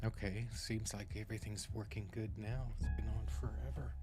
Okay, seems like everything's working good now. It's been on forever.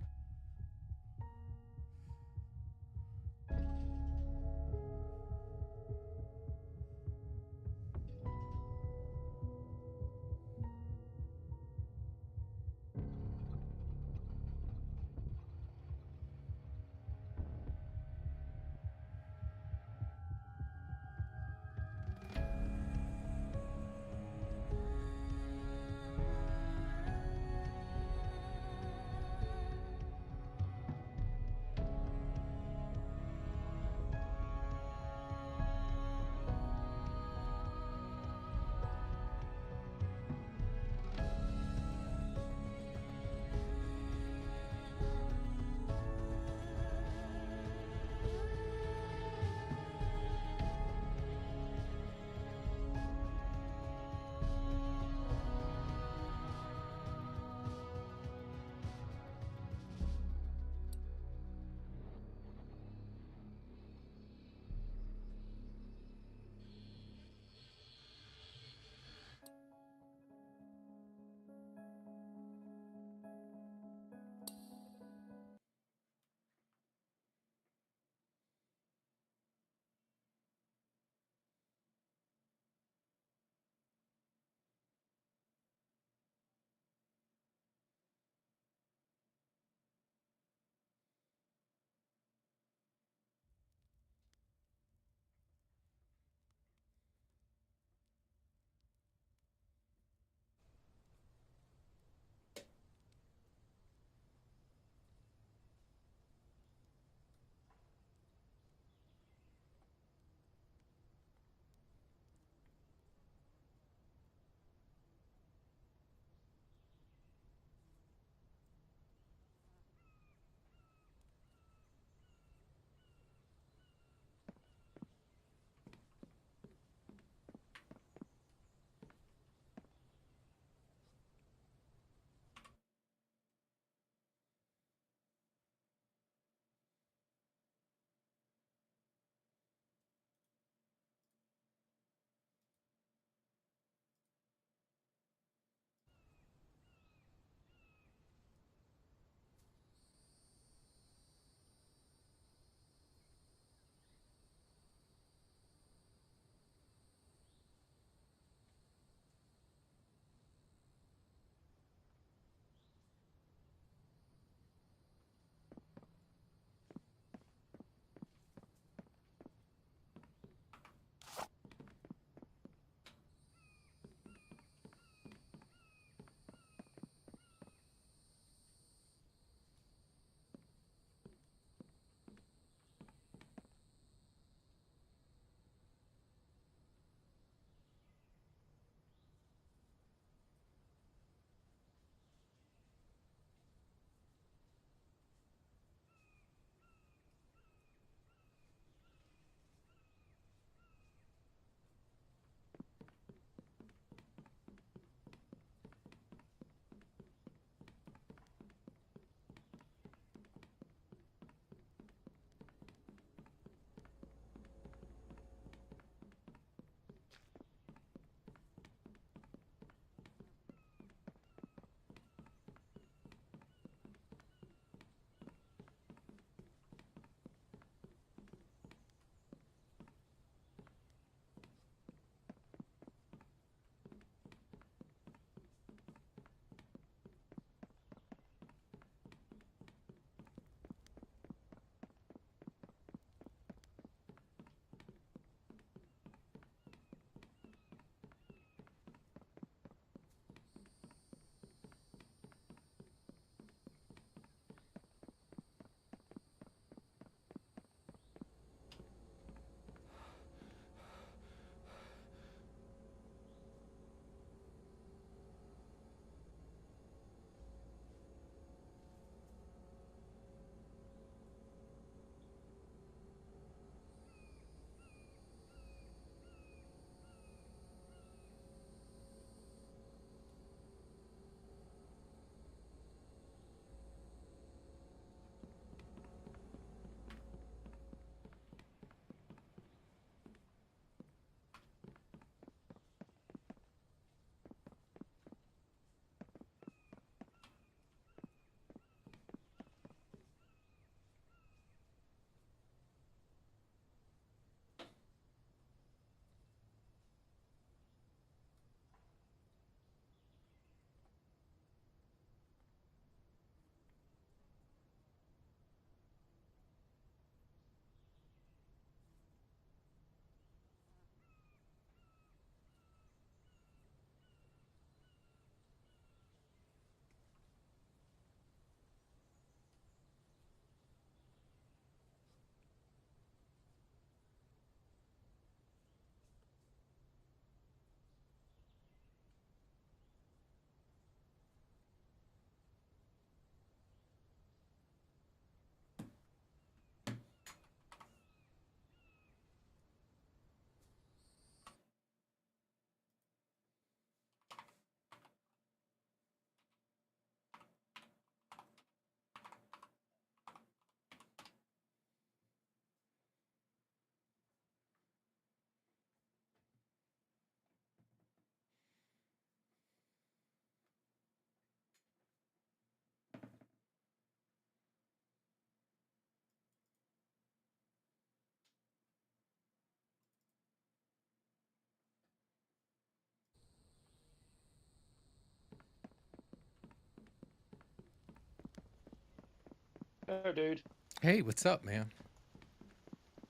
Hello, dude. Hey, what's up, man?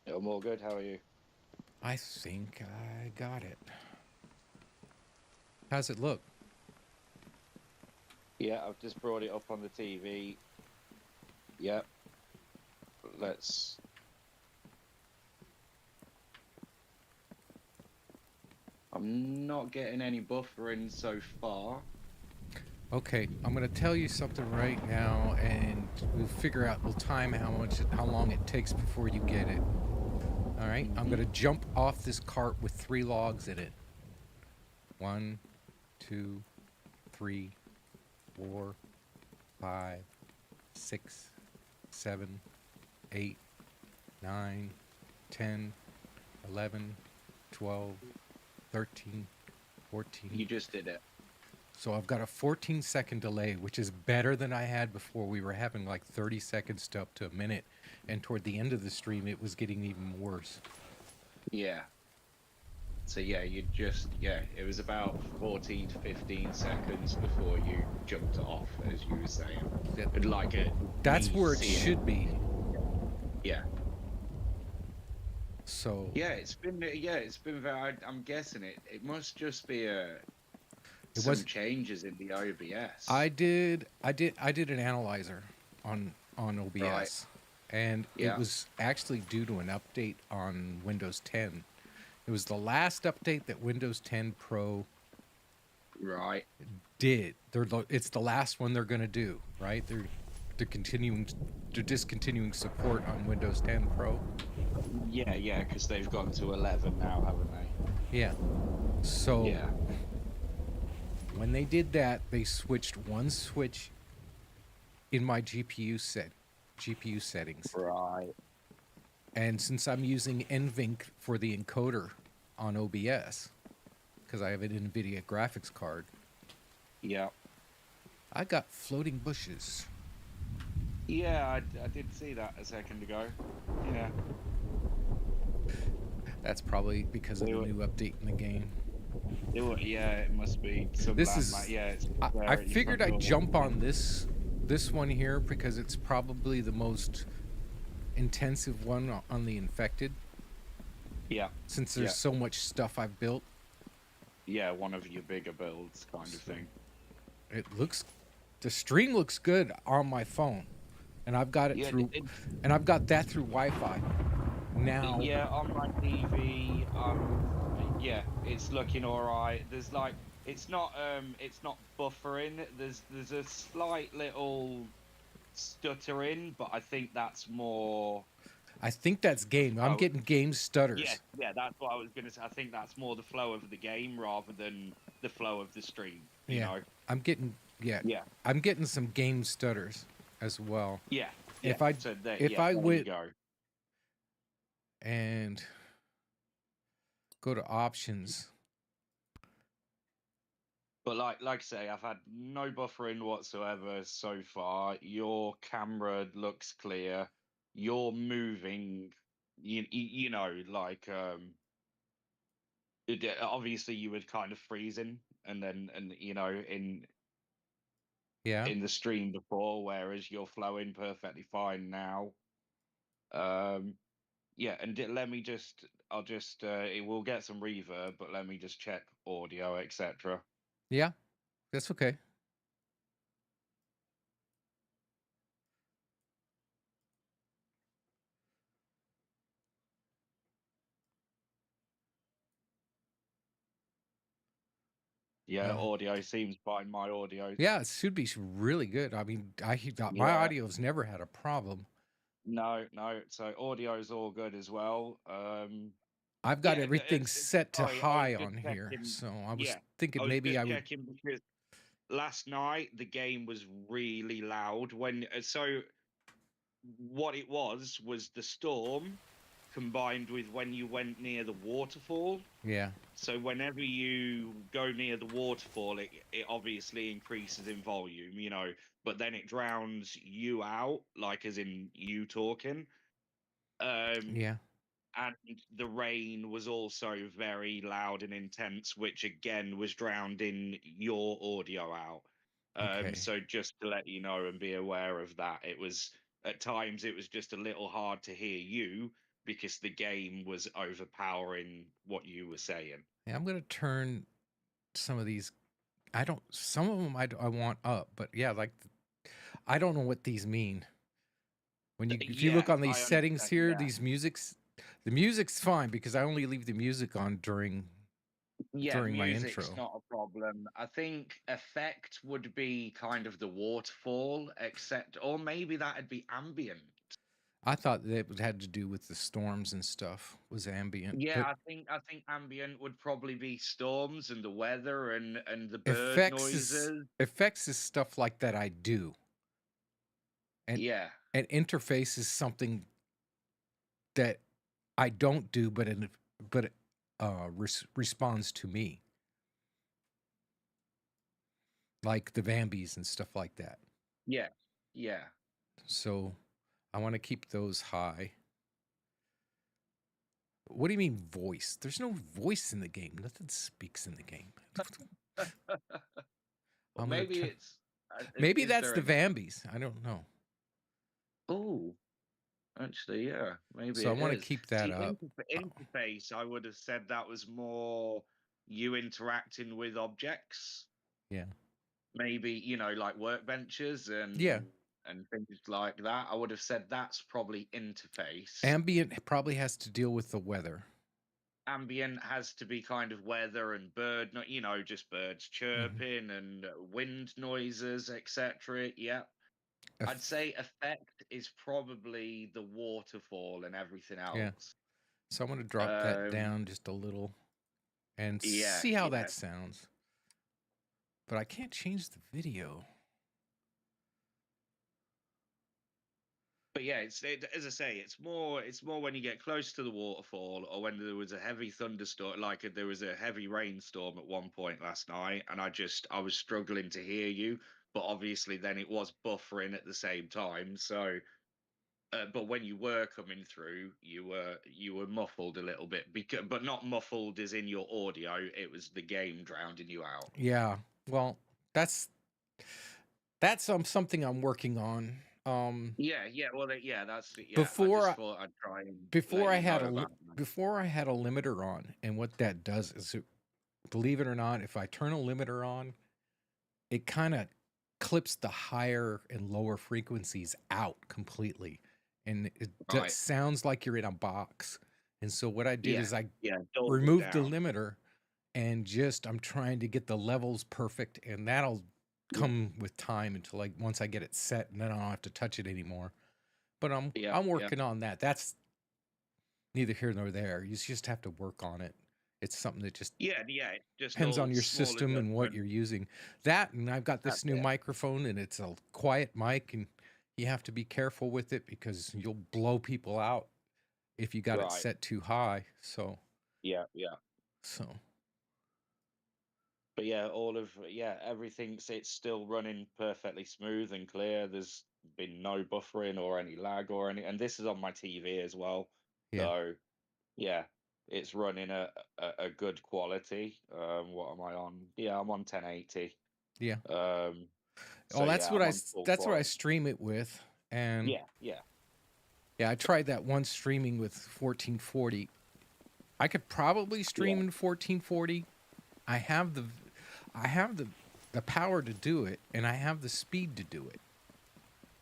I'm all good. How are you? I think I got it. How's it look? Yeah, I've just brought it up on the TV. Yep. Let's. I'm not getting any buffering so far. Okay, I'm gonna tell you something right now, and we'll figure out. We'll time how long it takes before you get it. All right, I'm Hmm. gonna jump off this cart with 3 logs in it. One, two, three, 4, 5, 6, 7, 8, 9, 10, 11, 12, 13, 14. You just did it. So I've got a 14-second delay, which is better than I had before. We were having like 30 seconds to up to a minute. And toward the end of the stream, it was getting even worse. Yeah. So yeah, yeah. It was about 14 to 15 seconds before you jumped off, as you were saying. That, And like it, that's me where it seeing it. should be. Yeah. So Yeah, it's been very. I'm guessing it must just be it some was. changes in the OBS. I did an analyzer on Right. OBS, and it Yeah. was actually due to an update on Windows 10. It was the last update that Windows 10 Pro Right. did. It's the last one they're going to do, right? They're continuing they're discontinuing support on Windows 10 Pro. Yeah, because they've gone to 11 now, haven't they? Yeah. So Yeah. when they did that, they switched one switch in my GPU settings. Right. And since I'm using NVENC for the encoder on OBS because I have an NVIDIA graphics card, Yeah. I got floating bushes. Yeah, I did see that a second ago. Yeah. That's probably because of They the were, new update in the game. yeah, it must be some This landmark. is Yeah, it's I there at your figured front I'd door. jump on this one here because it's probably the most intensive one on the infected Yeah. since there's Yeah. so much stuff I've built. Yeah, one of your bigger builds kind of So thing. it looks the stream looks good on my phone, and Yeah, I've got that through Wi-Fi. Now, yeah, on my TV, yeah, it's looking all right. There's like it's not buffering. There's a slight little stuttering, but I think that's more. I think that's game. I'm Oh, getting game yeah, stutters. yeah, that's what I was gonna say. I think that's more the flow of the game rather than the flow of the stream. You Yeah, know? I'm getting yeah, Yeah, I'm getting some game stutters as well. yeah, yeah. If I So there, if yeah, I there you went go. and go to options, But like I say, I've had no buffering whatsoever so far. Your camera looks clear. You're moving. You know, like obviously you were kind of freezing, and you know yeah, in the stream before, whereas you're flowing perfectly fine now. Um, yeah, and let me just, I'll just, it will get some reverb, but let me just check audio, etc. yeah, that's okay. Yeah, Uh, audio seems fine. My audio. yeah, it should be really good. I mean, my Yeah, audio's never had a problem. no. So audio is all good as well. I've got Yeah, everything set to sorry, I was high just on here, checking. so I was Yeah, I thinking was maybe just I would. checking because last night the game was really loud when so what it was the storm combined with when you went near the waterfall. Yeah, So whenever you go near the waterfall, it obviously increases in volume, you know, but then it drowns you out, like as in you talking. Um, yeah, and the rain was also very loud and intense, which again was drowned in your audio out. okay, So just to let you know and be aware of that, it was. at times it was just a little hard to hear you because the game was overpowering what you were saying. Yeah, I'm gonna turn some of these. I don't. Some of them I want up, but yeah, like I don't know what these mean. When you if you look Yeah, on these I settings understand. here, Yeah. these the music's fine because I only leave the music on Yeah, during my music's intro. not a problem. I think effect would be kind of the waterfall, except, or maybe that'd be ambient. I thought that it had to do with the storms and stuff was ambient, Yeah, but I think ambient would probably be storms and the weather and the bird effects is noises. effects is stuff like that I do, and Yeah, and interface is something that I don't do, but it responds to me, like the Vambies and stuff like that. yeah, yeah. So I want to keep those high. What do you mean voice? There's no voice in the game. Nothing speaks in the game. Well, I'm gonna maybe turn. it's Maybe is that's there the an Vambies. I don't know. oh, actually, yeah, maybe So I it want to is. keep that See, up. interface, I would have said that was more you interacting with objects. Yeah. Maybe, like workbenches Yeah. and things like that. I would have said that's probably interface. Ambient probably has to deal with the weather. Ambient has to be kind of weather and bird, not just birds Hmm. chirping and wind noises, etc. Yeah. I'd say effect is probably the waterfall and everything Yeah. else. So I'm going to drop that Um, down just a little and yeah, see how that yeah. sounds. But I can't change the video. But yeah, as I say, it's more when you get close to the waterfall or when there was a heavy thunderstorm, like there was a heavy rainstorm at one point last night, and I was struggling to hear you, but obviously then it was buffering at the same time. So, but when you were coming through, you were muffled a little bit, but not muffled as in your audio. It was the game drowning you out. Yeah. Well, that's something I'm working on. Yeah, yeah. Well, yeah, that's yeah. I Before just I, thought I'd try and before let I you had know about that. before I had a limiter on, and what that does is, believe it or not, if I turn a limiter on, it kind of clips the higher and lower frequencies out completely, and it Right. sounds like you're in a box. And so what I did Yeah, is I yeah. Dulls it removed the down. limiter, and just I'm trying to get the levels perfect, and that'll Yeah, come with time until once I get it set, and then I don't have to touch it anymore. But yeah, I'm yeah, working on that. That's neither here nor there. You just have to work on it. It's something that just yeah, yeah. It's just depends on all your small system and what adjustment. you're using. That, and I've got That's this new it. microphone, and it's a quiet mic, and you have to be careful with it because you'll blow people out if you got it Right. set too high. Yeah, yeah. So But yeah, everything's it's still running perfectly smooth and clear. There's been no buffering or any lag or any, and this is on my TV as well. yeah, So yeah, it's running a good quality. What am I on? Yeah, I'm on 1080. yeah. Um, so Oh, yeah, I'm on full that's what I quality. stream it with, and Yeah, yeah, yeah, I tried that one streaming with 1440. I could probably yeah, stream in 1440. I have the I have the power to do it, and I have the speed to do it.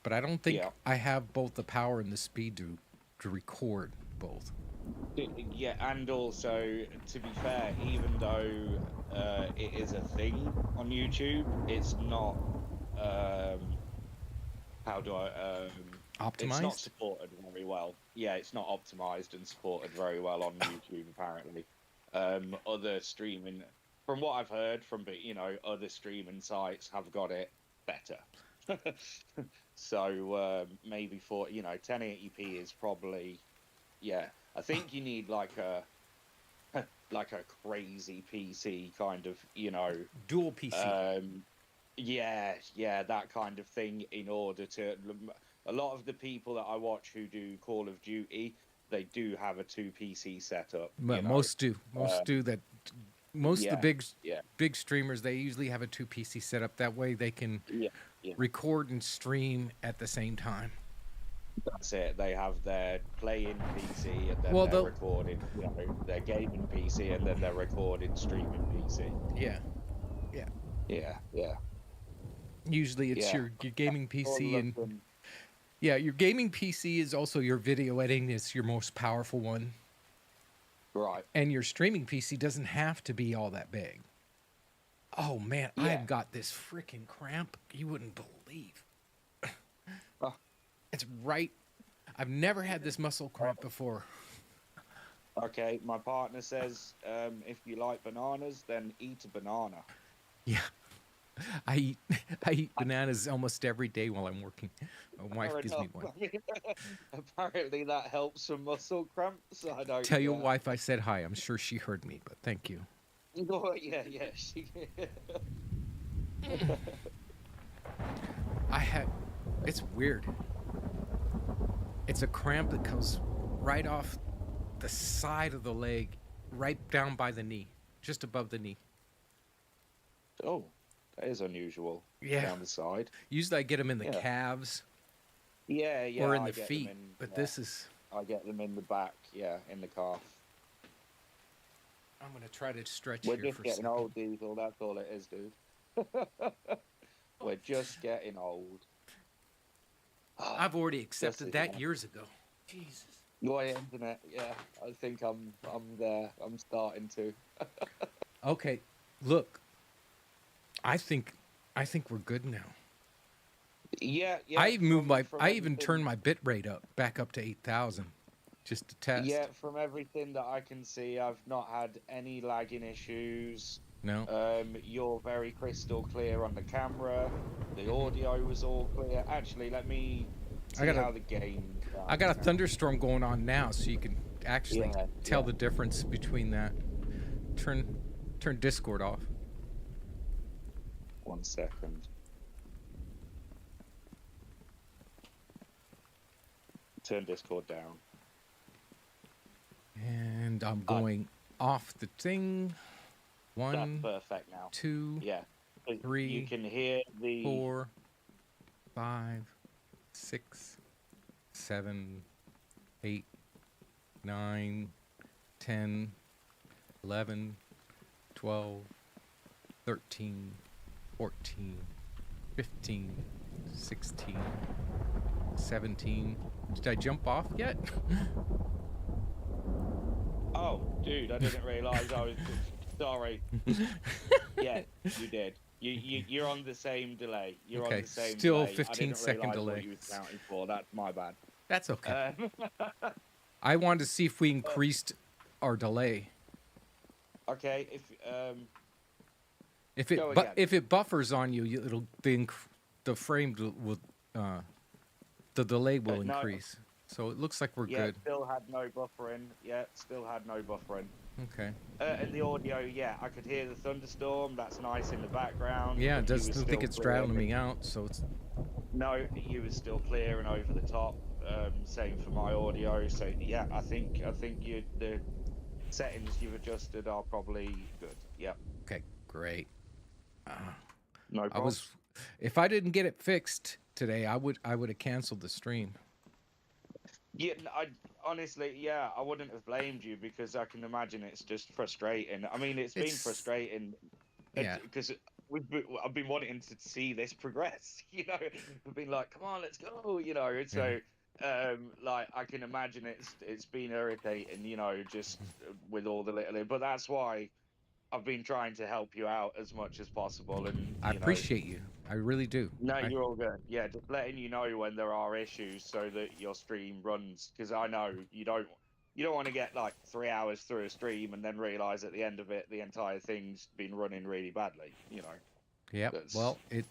But I don't yeah. think I have both the power and the speed to record both. Yeah, and also to be fair, even though it is a thing on YouTube, it's not um how do I it's not Optimized? supported very well. Yeah, it's not optimized and supported very well on YouTube apparently. Other streaming from what I've heard from other streaming sites have got it better. So maybe for 1080p is probably yeah. I think you need like a like a crazy PC kind of, Dual PC. um, yeah, yeah, that kind of thing in order to. A lot of the people that I watch who do Call of Duty, they do have a two PC setup, But most do. Uh, Most of the yeah, yeah, big streamers, they usually have a two PC setup. That way they can yeah, yeah, record and stream at the same time. That's it. They have their playing PC and then Well, they're the recording, their gaming PC and then they're recording streaming PC. yeah, yeah. Yeah, yeah, Usually it's yeah. your gaming All PC, and looking yeah, your gaming PC is also your video editing is your most powerful one, right. and your streaming PC doesn't have to be all that big. Oh man, Yeah. I've got this freaking cramp you wouldn't believe. Oh, It's right. I've never had this muscle cramp before. okay, my partner says, if you like bananas, then eat a banana. Yeah, I eat I eat bananas almost every day while I'm working. My wife Fair gives me enough. one. Apparently that helps with muscle cramps. I don't. Tell your wife I said hi. I'm sure she heard me, but thank you. Oh, yeah, yeah. I had. It's weird. It's a cramp that comes right off the side of the leg, right down by the knee, just above the knee. Oh, that is unusual. Yeah. Down the side. Usually I get them in the Yeah. calves Yeah, yeah. or in I the get them feet, in, but this is. I get them in the back. Yeah, in the calf. I'm gonna try to stretch We're here just for a getting second. old, Diesel. That's all it is, dude. We're just getting old. I've already accepted is that that. years ago. Jesus. Your internet, yeah. I think I'm there. I'm starting to. Okay, look. I think we're good now. Yeah, yeah. I even moved from I even everything- turned my bit rate back up to 8,000 just to test. Yeah, from everything that I can see, I've not had any lagging issues. No. You're very crystal clear on the camera. The audio was all clear. Actually, let me see how the game. I got a thunderstorm going on now, so you can actually tell the difference between that. Turn Discord off. 1 second. Turn Discord down. And I'm going off the thing. That's 1, perfect now. 2, Yeah. 3, You can hear the 4, 5, 6, 7, 8, 9, 10, 11, 12, 13, 14, 15, 16, 17. Did I jump off yet? Oh, dude, I didn't realize I was. Sorry. Yeah, you did. You're on the same delay. You're Okay, on the same still delay. 15-second I didn't realize delay. what you was counting for. That's my bad. That's okay. I wanted to see if we increased our delay. Okay, If it Go again. if it buffers on you, it'll the frame will the delay will No. increase. So it looks like we're yeah, good. still had no buffering. Yeah, still had no buffering. Okay. And the audio, yeah, I could hear the thunderstorm. That's nice in the background. Yeah, it You doesn't were think still it's clear. drowning me out. So it's No, you were still clear and over the top. Same for my audio. So yeah, I think the settings you've adjusted are probably good. Yep. okay. Great. No problem. If I didn't get it fixed today, I would have canceled the stream. Yeah, I honestly, yeah, I wouldn't have blamed you because I can imagine it's just frustrating. I mean, it's been frustrating. Yeah. Because I've been wanting to see this progress. We've been like, come on, let's go. So like I can imagine it's been irritating. Just with all the little. But that's why I've been trying to help you out as much as possible. And I appreciate you. I really do. No, you're all good. Yeah, just letting you know when there are issues so that your stream runs. Because I know you don't want to get like 3 hours through a stream and then realize at the end of it the entire thing's been running really badly. Yep. Well, it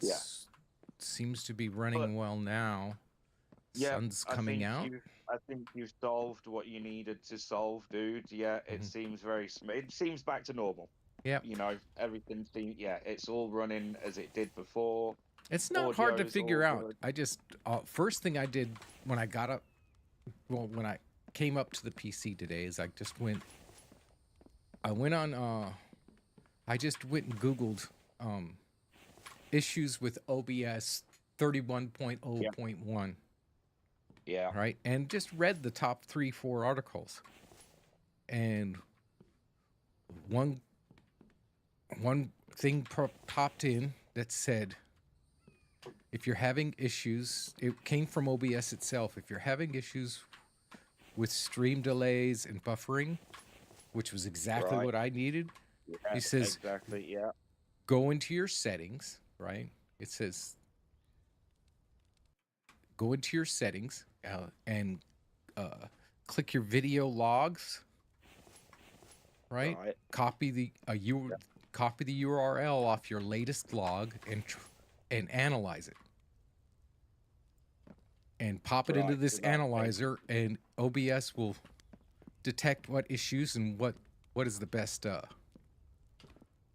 seems to be running well now. Yeah, Sun's coming out. I think you've solved what you needed to solve, dude. Yeah, it seems it seems back to normal. Yeah. Everything seems, it's all running as it did before. It's not hard to Audio's figure all out. good. I just first thing I did when I got up, when I came up to the PC today, is I went on. I just went and Googled issues with OBS 31.0.1, Yeah. right? And just read the top 3, 4 articles. And one thing popped in that said, if you're having issues, it came from OBS itself. If you're having issues with stream delays and buffering, which was exactly Right. what I needed, Yeah. he says, Exactly. Yeah. go into your settings, right? It says, go into your settings and click your video logs, right? Right. Copy the Yeah. copy the URL off your latest log and analyze it. And pop it into Right. this analyzer, and OBS will detect what issues and what is the best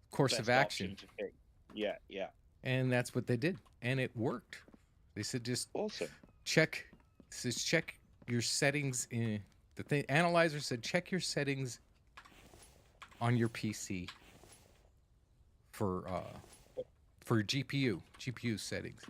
course of Best action. option to pick. Yeah. Yeah. And that's what they did, and it worked. They said just Awesome. check. It says check your settings in the thing. Analyzer said check your settings on your PC for GPU settings.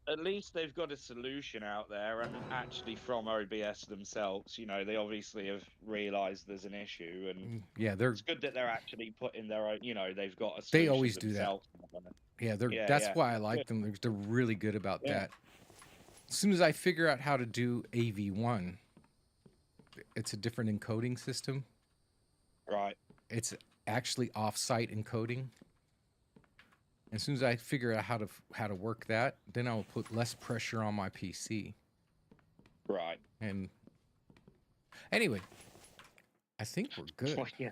At least they've got a solution out there, and actually from OBS themselves, you know, they obviously have realised there's an issue, and Yeah, it's good that they're actually putting their own, you know, they've got a they solution always do that. themselves. Yeah, Yeah, that's yeah. why I like them. They're really good about Yeah. that. As soon as I figure out how to do AV1, it's a different encoding system. Right. It's actually off-site encoding. As soon as I figure out how to work that, then I'll put less pressure on my PC. Right. And anyway, I think we're good. Well, yeah.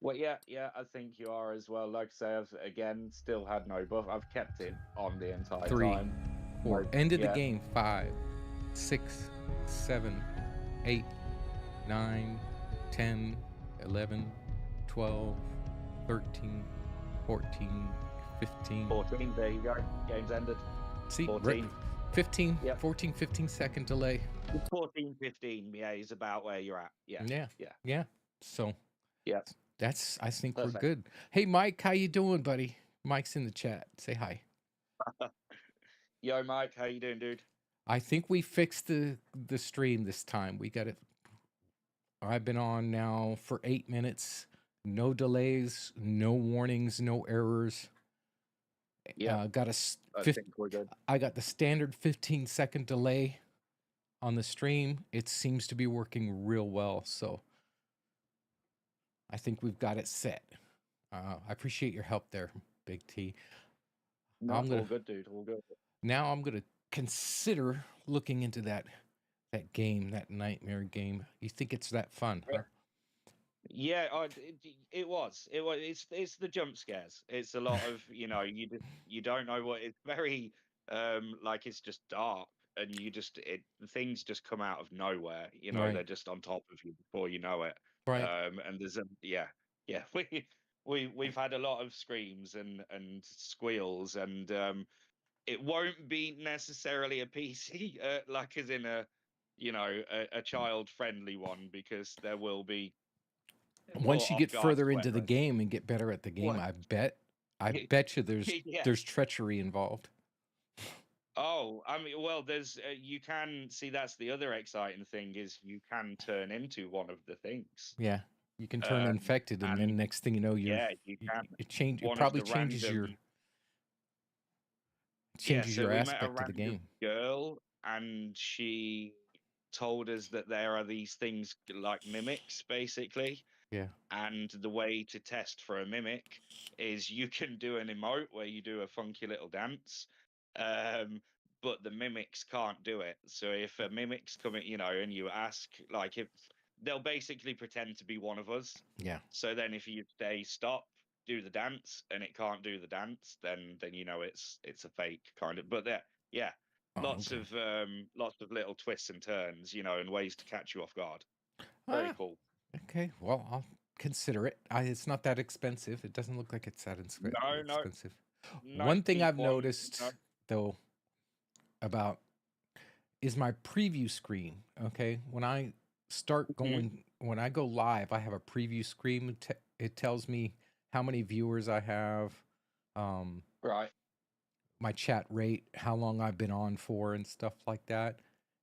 Well, yeah, I think you are as well. Like I say, I've again still had no buff. I've kept it on the entire 3, time. 4. No, End of the yeah. game. 5, 6, 7, 8, 9, 10, 11, 12, 13, 14, 15. 14. There you go. Game's ended. See, 14. 15, Yep. 14, 15 second delay. 14, 15. Yeah, is about where you're at. Yeah. Yeah. Yeah. So Yeah. that's, I think Perfect. we're good. Hey, Mike, how you doing, buddy? Mike's in the chat. Say hi. Yo, Mike, how you doing, dude? I think we fixed the stream this time. We got it. I've been on now for 8 minutes. No delays, no warnings, no errors. Yeah. I think we're good. I got the standard 15-second delay on the stream. It seems to be working real well, so I think we've got it set. I appreciate your help there, Big T. No, all good, dude. All good. Now I'm gonna consider looking into that game, that nightmare game. You think it's that fun, huh? Yeah, it was. It's the jump scares. It's a lot of, you know, you don't know what. It's very like it's just dark, and things just come out of nowhere. You know, Right. they're just on top of you before you know it. Right. And there's yeah. We've had a lot of screams and squeals, and it won't be necessarily a PC, like as in a, you know, a child friendly one, because there will be. Once you get further into the game and get better at the game, I bet you there's treachery involved. Oh, I mean, well, there's you can see, that's the other exciting thing, is you can turn into one of the things. Yeah, you can turn infected, and then next thing you know, you can. It probably changes your aspect of the game. Girl, and she told us that there are these things like mimics, basically. Yeah. And the way to test for a mimic is you can do an emote where you do a funky little dance, but the mimics can't do it. So if a mimic's coming, you know, and you ask, like, if they'll basically pretend to be one of us. Yeah. So then if you say stop, do the dance, and it can't do the dance, then you know it's a fake kind of. But yeah, lots of little twists and turns, you know, and ways to catch you off guard. Very cool. Okay, well, I'll consider it. It's not that expensive. It doesn't look like it's that expensive. One thing I've noticed though about is my preview screen. Okay, when I start going, when I go live, I have a preview screen. It tells me how many viewers I have, right, my chat rate, how long I've been on for, and stuff like that.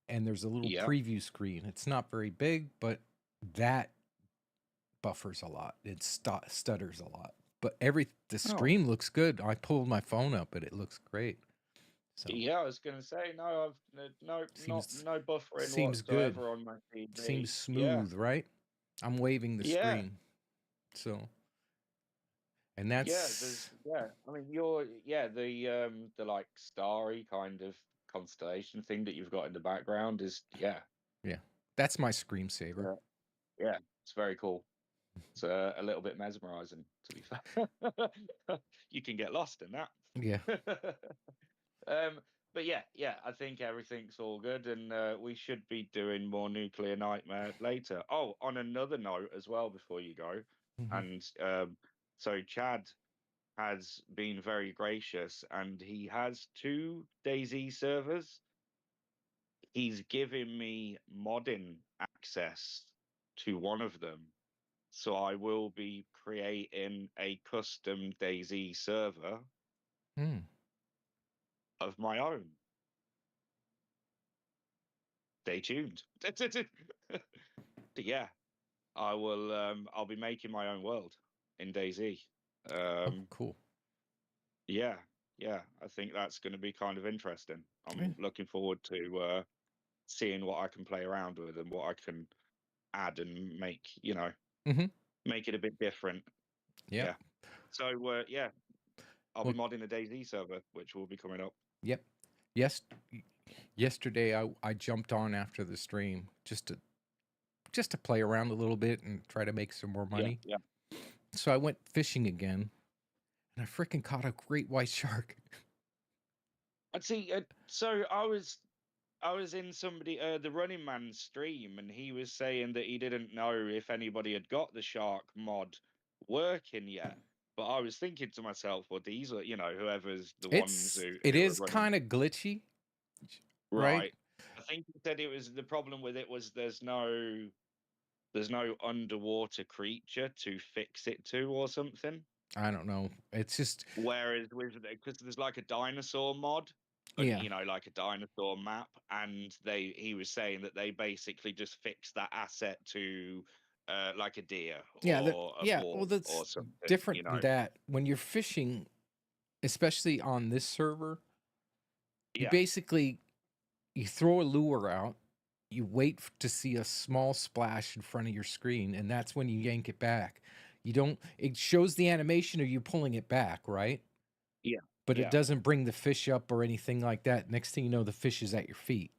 and there's a little Yeah. preview screen. It's not very big, but that buffers a lot. It stutters a lot. But the Oh, screen looks good. I pulled my phone up and it looks great. So yeah. I was gonna say no. Not seems no buffering seems good. whatsoever on my Seems TV. Yeah, smooth, right? I'm waving the yeah, screen. So and yeah. that's I mean, the like starry kind of constellation thing that you've got in the background is yeah. That's my screensaver. uh, yeah. It's very cool. It's a little bit mesmerizing, to be fair. You can get lost in that. Yeah. Um, but yeah, I think everything's all good, and we should be doing more Nuclear Nightmare later. Oh, on another note as well, before you go, Mhm. and so Chad has been very gracious, and he has 2 DayZ servers. He's giving me modding access to one of them. So I will be creating a custom DayZ server Hmm. of my own. Stay tuned. Yeah, I will. I'll be making my own world in DayZ. Oh, Um, cool. yeah, yeah. I think that's going to be kind of interesting. Yeah. I'm looking forward to seeing what I can play around with and what I can add and make. Mm-hmm. Make it a bit different. Yep. Yeah. So yeah, I'll be Well, modding the DayZ server, which will be coming up. yep. Yes. Yesterday I jumped on after the stream just to play around a little bit and try to make some more Yeah, money. yeah. So I went fishing again, and I freaking caught a great white shark. I'd see. So I was in the Running Man stream, and he was saying that he didn't know if anybody had got the shark mod working yet. But I was thinking to myself, well, these are whoever's the ones It who are is running. kind of glitchy, right? Right. I think he said it was the problem with it was there's no underwater creature to fix it to or something. I don't know. It's just Whereas because there's like a dinosaur mod, yeah, like a dinosaur map, and he was saying that they basically just fixed that asset to like a deer yeah, or a yeah. Well, boar or that's something. different than that. When you're fishing, especially on this server, you Yeah, basically you throw a lure out, you wait to see a small splash in front of your screen, and that's when you yank it back. You don't. It shows the animation of you pulling it back, right? yeah, But it yeah. doesn't bring the fish up or anything like that. Next thing you know, the fish is at your feet.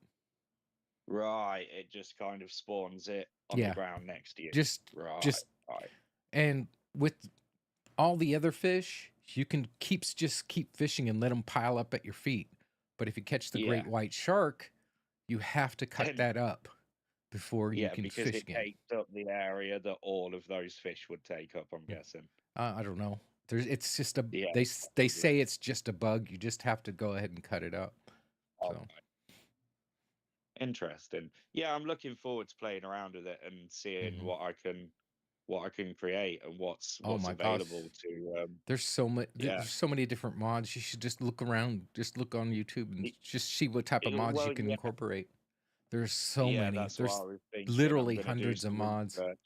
Right. It just kind of spawns it on the Yeah, ground next to you. just Right, just right. and with all the other fish, you can just keep fishing and let them pile up at your feet. But if you catch the Yeah. great white shark, you have to cut Then that up before you yeah, can because fish it again. takes up the area that all of those fish would take up, I'm guessing. I don't know. It's just a Yeah, they probably. say it's just a bug. You just have to go ahead and cut it up. Oh, So, interesting. Yeah, I'm looking forward to playing around with it and seeing mhm. what I can create and Oh what's my gosh, available to there's so much. yeah. There's so many different mods. You should just look around. Just look on YouTube and Y- just see what type of mods you Well, can yeah, incorporate. There's so yeah, many. that's what I There's was thinking. I'm literally gonna do hundreds of some mods. research.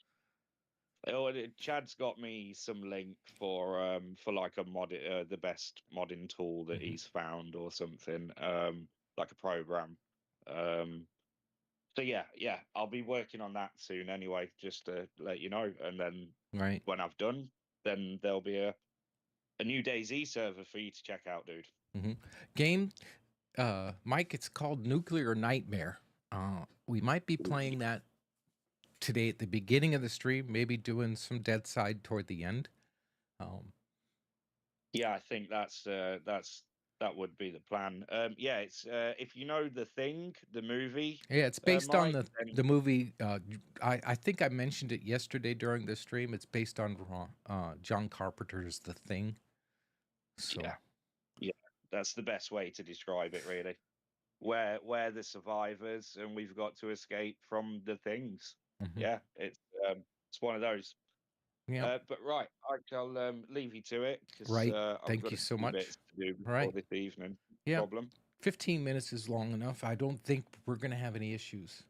Oh, and Chad's got me some link for like the best modding tool that Mhm. he's found or something, like a program. Um, so yeah, I'll be working on that soon anyway, just to let you know. And then Right. when I've done, then there'll be a new DayZ server for you to check out, dude. Hmm. Game, Mike. It's called Nuclear Nightmare. We might be playing that today at the beginning of the stream. Maybe doing some Dead Side toward the end. Um, Yeah, I think that would be the plan. Yeah, it's if you know The Thing, the movie, Yeah, it's based on Mike, then the movie. I think I mentioned it yesterday during the stream. It's based on John Carpenter's The Thing. So, yeah, yeah, that's the best way to describe it, really. We're the survivors, and we've got to escape from the things. mhm. Yeah, it's one of those. Yep. But right, I'll leave you to it because Right. I've Thank got you a so few much. bits to do before Right. this evening. Yep. Problem. 15 minutes is long enough. I don't think we're gonna have any issues.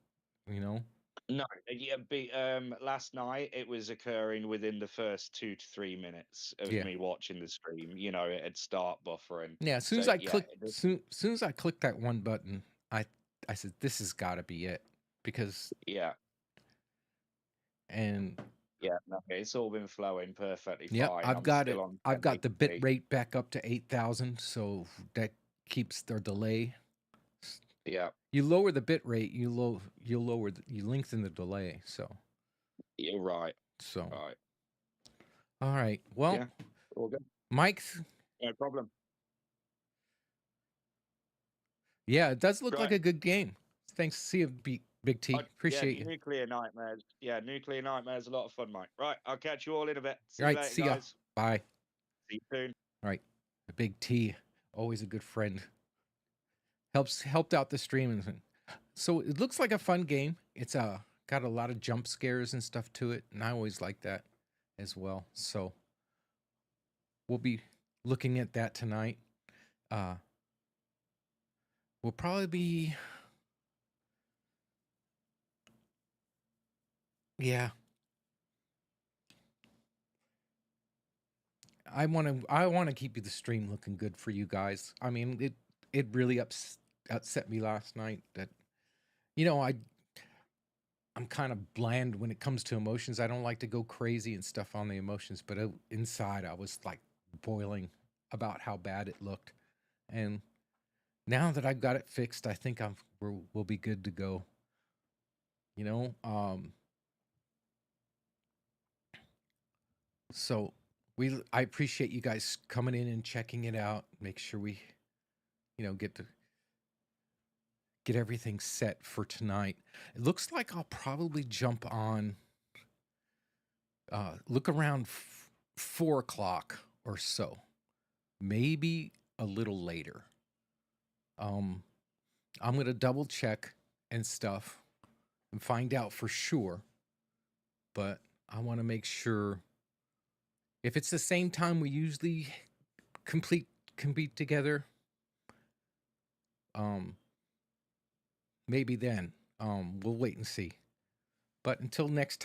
You know? No, yeah, last night it was occurring within the first 2 to 3 minutes of Yeah. me watching the stream. It'd start buffering. Yeah. As soon as So I yeah, click, soon as I click that one button, I I said this has got to be it because yeah, and yeah. No, it's all been flowing perfectly yep, fine. I've I'm got still it. on I've got the bit 1080p. rate back up to 8,000, so that keeps their delay. Yeah, You lower the bit rate, you lengthen the delay. you're right. So Right. all right. Well, Yeah, all good. Mike, No problem. yeah, it does look like Right. a good game. Thanks. See you, Big T. Yeah, Appreciate you. nuclear nightmares. Yeah, nuclear nightmares. A lot of fun, Mike. Right, I'll catch you all in a bit. See All you right. later, See ya. guys. Bye. See you soon. All right. The Big T, always a good friend. Helped out the stream, and so it looks like a fun game. It's got a lot of jump scares and stuff to it, and I always like that as well. So we'll be looking at that tonight. Uh, we'll probably be, yeah. I want to keep the stream looking good for you guys. I mean, it really upset me last night that I'm kind of bland when it comes to emotions. I don't like to go crazy and stuff on the emotions, but inside I was like boiling about how bad it looked. And now that I've got it fixed, I think we'll be good to go. You know, so I appreciate you guys coming in and checking it out. Make sure we, get everything set for tonight. It looks like I'll probably jump on. Look around 4 o'clock or so, maybe a little later. I'm gonna double check and stuff and find out for sure, but I want to make sure if it's the same time we usually compete together. Um, maybe then. We'll wait and see. But until next